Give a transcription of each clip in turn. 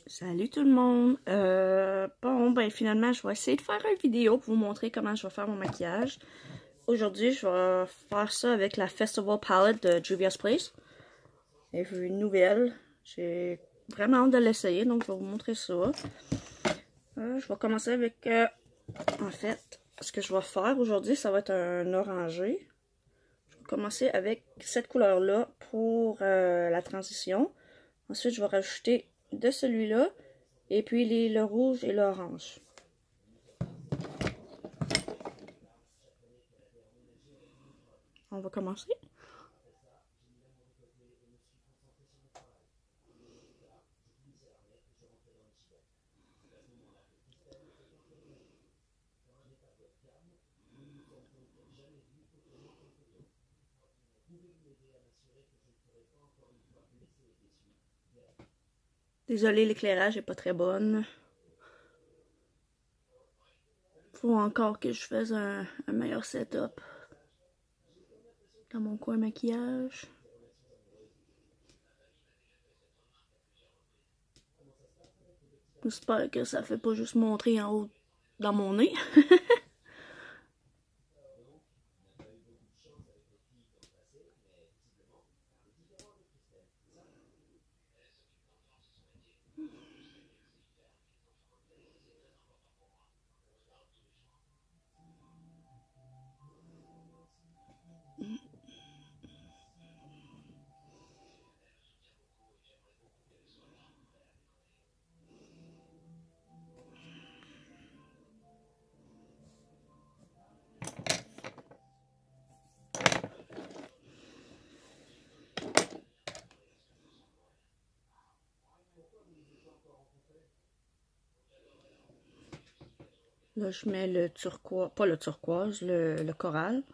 Salut tout le monde! Bon, ben finalement, je vais essayer de faire une vidéo pour vous montrer comment je vais faire mon maquillage. Aujourd'hui, je vais faire ça avec la Festival Palette de Juvia's Place. Et une nouvelle. J'ai vraiment hâte de l'essayer, donc je vais vous montrer ça. Je vais commencer avec, en fait, ce que je vais faire aujourd'hui, ça va être un orangé. Je vais commencer avec cette couleur-là pour la transition. Ensuite, je vais rajouter de celui-là. Et puis le rouge et l'orange. On va commencer. Désolée, l'éclairage est pas très bonne. Faut encore que je fasse un meilleur setup dans mon coin maquillage. J'espère que ça fait pas juste montrer en haut dans mon nez. Là, je mets le turquoise, pas le turquoise, le coral.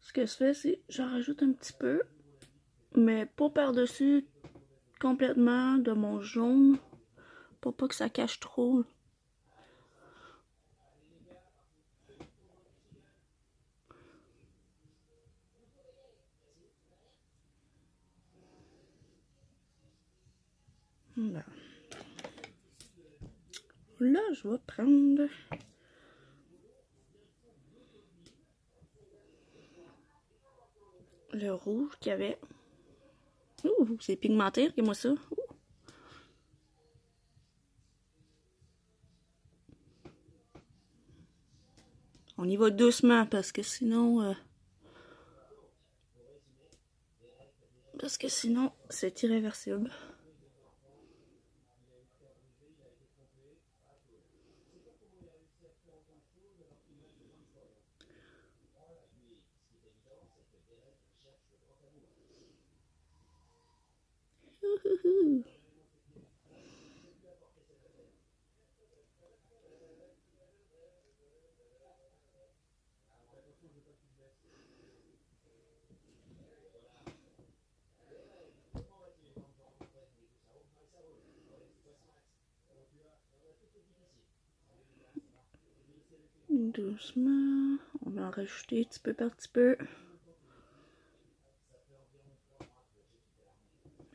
Ce que je fais, c'est j'en rajoute un petit peu, mais pas par-dessus complètement de mon jaune, pour pas que ça cache trop. Là. Là, je vais prendre le rouge qu'il y avait. Ouh, c'est pigmenté, regardez-moi ça. Ouh. On y va doucement parce que sinon... c'est irréversible. Ouhouhou. Doucement, on va en rajouter petit peu par petit peu.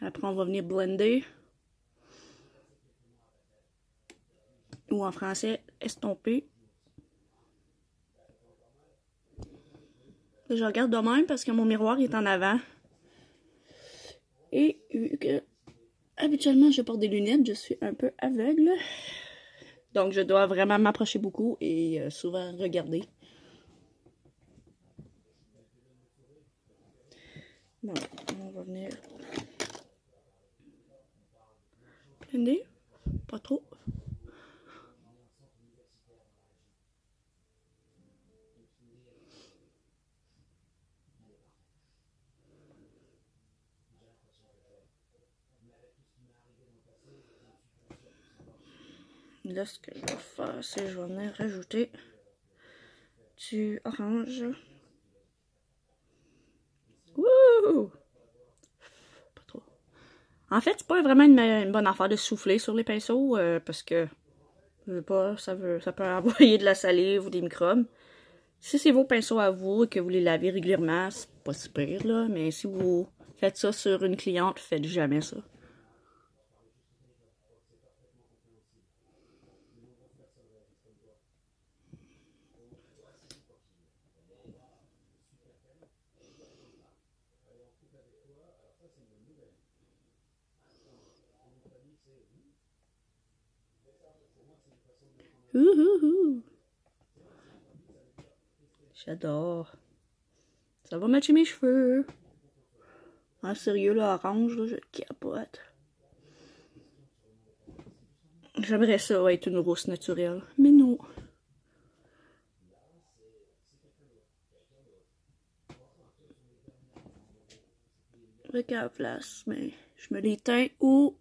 Après, on va venir blender. Ou en français, estomper. Je regarde de même parce que mon miroir est en avant. Et vu que habituellement je porte des lunettes, je suis un peu aveugle. Donc je dois vraiment m'approcher beaucoup et souvent regarder. Bon, on va venir blender. Pas trop. Là, ce que je vais faire, c'est que je vais venir rajouter du orange. Wouh! Pas trop. En fait, c'est pas vraiment une bonne affaire de souffler sur les pinceaux parce que je veux pas, ça peut envoyer de la salive ou des microbes. Si c'est vos pinceaux à vous et que vous les lavez régulièrement, c'est pas si pire là, mais si vous faites ça sur une cliente, faites jamais ça. Ouhouhou! J'adore. Ça va matcher mes cheveux. En sérieux, là, orange, là, je capote. J'aimerais ça être une rousse naturelle, mais non. Avec à la place, mais je me les teins ou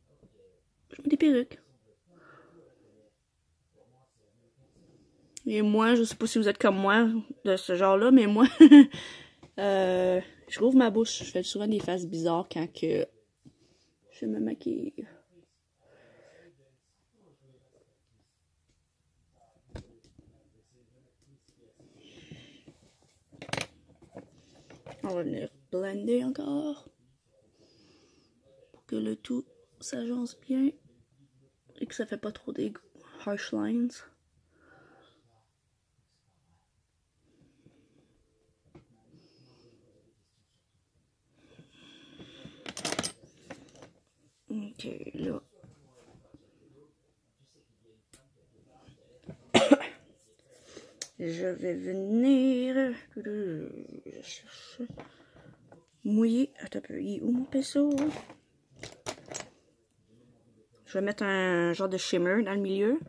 je mets des perruques. Et moi, je sais pas si vous êtes comme moi de ce genre-là, mais moi, je rouvre ma bouche. Je fais souvent des faces bizarres quand que je me maquille. On va venir blender encore pour que le tout s'agence bien et que ça fait pas trop des harsh lines. Ok, là. Je vais venir mouiller. Attends un peu, il est où mon pinceau? Je vais mettre un genre de shimmer dans le milieu.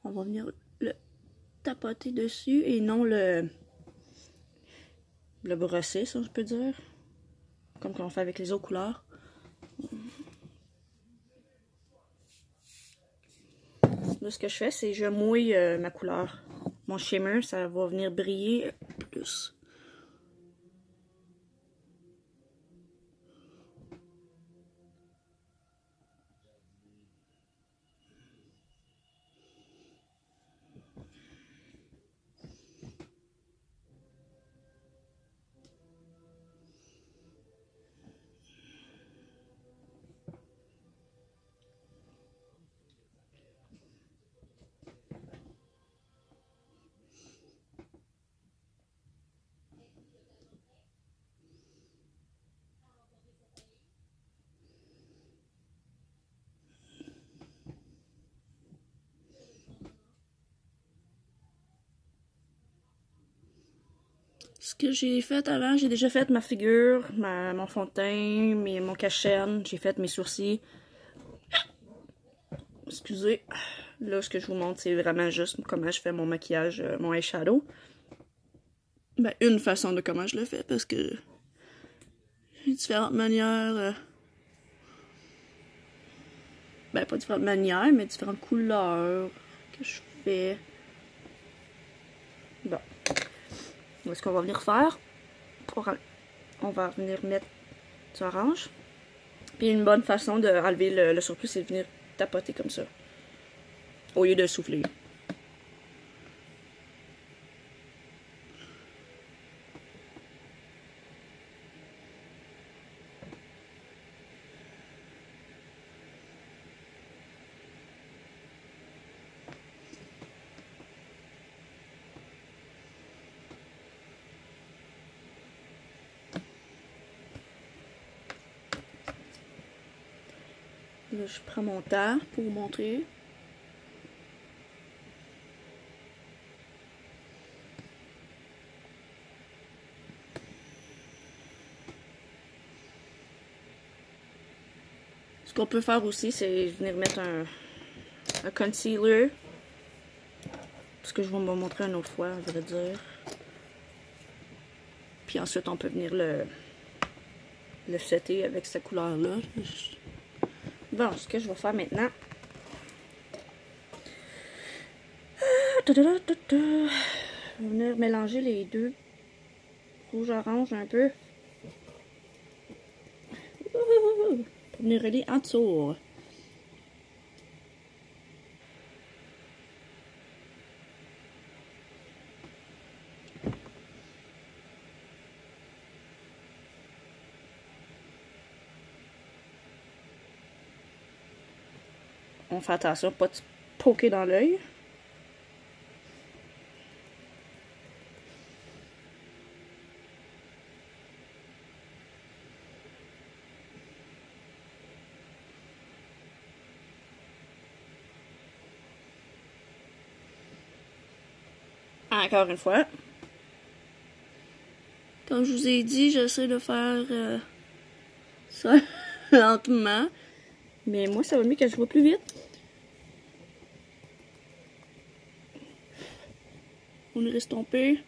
On va venir le tapoter dessus et non le brosser, ça je peux dire. Comme on fait avec les autres couleurs. Là, ce que je fais, c'est je mouille ma couleur. Mon shimmer, ça va venir briller plus. Ce que j'ai fait avant, j'ai déjà fait ma figure, mon fond de teint, mon cache-chaîne, j'ai fait mes sourcils. Excusez. Là, ce que je vous montre, c'est vraiment juste comment je fais mon maquillage, mon eyeshadow. Ben, une façon de comment je le fais, parce que j'ai différentes manières. Ben, pas différentes manières, mais différentes couleurs que je fais. Bon. Ce qu'on va venir faire, on va venir mettre du orange. Puis une bonne façon d'enlever le surplus, c'est de venir tapoter comme ça. Au lieu de souffler. Là, je prends mon temps pour vous montrer. Ce qu'on peut faire aussi, c'est venir mettre un concealer. Ce que je vais vous montrer une autre fois, à vrai dire. Puis ensuite, on peut venir le setter avec cette couleur-là. Bon, ce que je vais faire maintenant. Je vais venir mélanger les deux. Rouge-orange un peu. Pour venir relier en dessous. On fait attention, pas de poker dans l'œil. Encore une fois. Comme je vous ai dit, j'essaie de faire ça lentement. Mais moi, ça va mieux que je vois plus vite. On est estompé.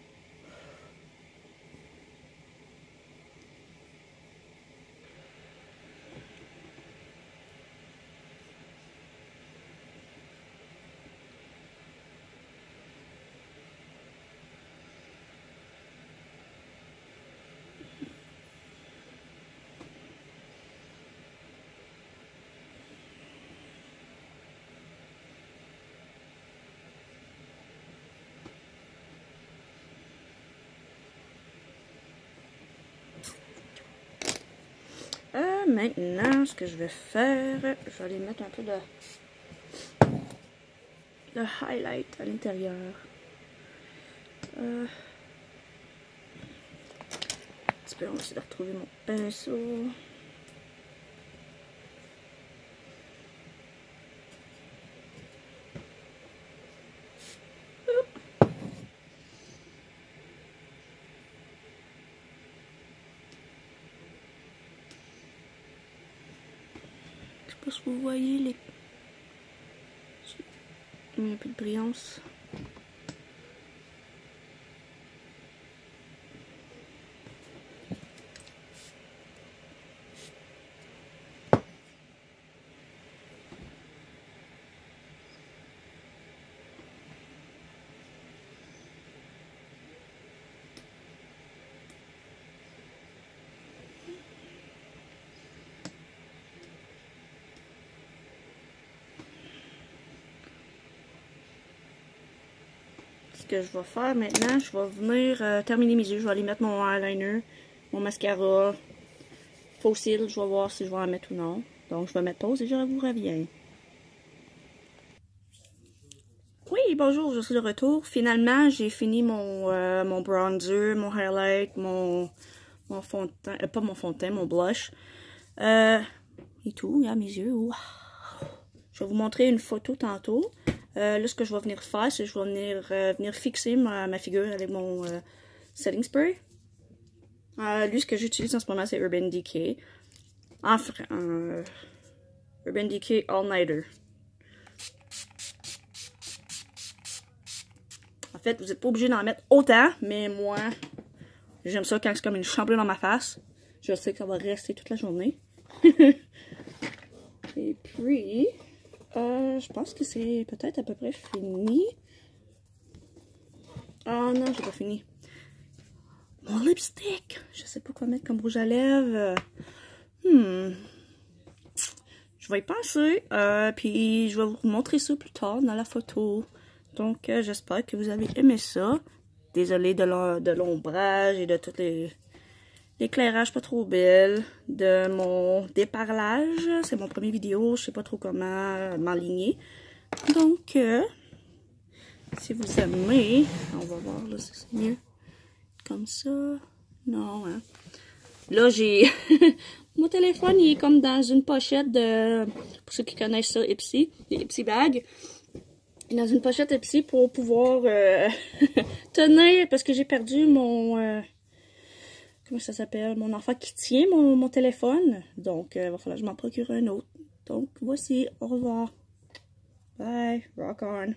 Maintenant, ce que je vais faire, je vais aller mettre un peu de highlight à l'intérieur. Un petit peu, on va essayer de retrouver mon pinceau. Je sais pas si vous voyez les... Il y a un peu de brillance. Ce que je vais faire maintenant, je vais venir terminer mes yeux. Je vais aller mettre mon eyeliner, mon mascara, faux cils. Je vais voir si je vais en mettre ou non. Donc, je vais mettre pause et je vous reviens. Oui, bonjour, je suis de retour. Finalement, j'ai fini mon bronzer, mon highlight, mon fond de teint, pas mon fond de teint, mon blush. Et tout, regarde mes yeux. Wow. Je vais vous montrer une photo tantôt. Là, ce que je vais venir faire, c'est que je vais venir fixer ma figure avec mon setting spray. Lui, ce que j'utilise en ce moment, c'est Urban Decay. Enfin, Urban Decay All Nighter. En fait, vous n'êtes pas obligé d'en mettre autant, mais moi, j'aime ça quand c'est comme une chambre dans ma face. Je sais que ça va rester toute la journée. Et puis... je pense que c'est peut-être à peu près fini. Oh non, j'ai pas fini. Mon lipstick! Je sais pas quoi mettre comme rouge à lèvres. Je vais y penser. Puis je vais vous montrer ça plus tard dans la photo. Donc j'espère que vous avez aimé ça. Désolée de l'ombrage et de tout l'éclairage pas trop belle. De mon déparlage. C'est mon premier vidéo. Je sais pas trop comment m'aligner. Donc, si vous aimez, on va voir là si c'est mieux. Comme ça. Non, hein. Là, j'ai... Mon téléphone, il est comme dans une pochette de... Pour ceux qui connaissent ça, Ipsy. Les Ipsy bags. Il est dans une pochette Ipsy pour pouvoir tenir... Parce que j'ai perdu mon... comment ça s'appelle? Mon enfant qui tient mon téléphone. Donc, il va falloir que je m'en procure un autre. Donc, voici. Au revoir. Bye. Rock on.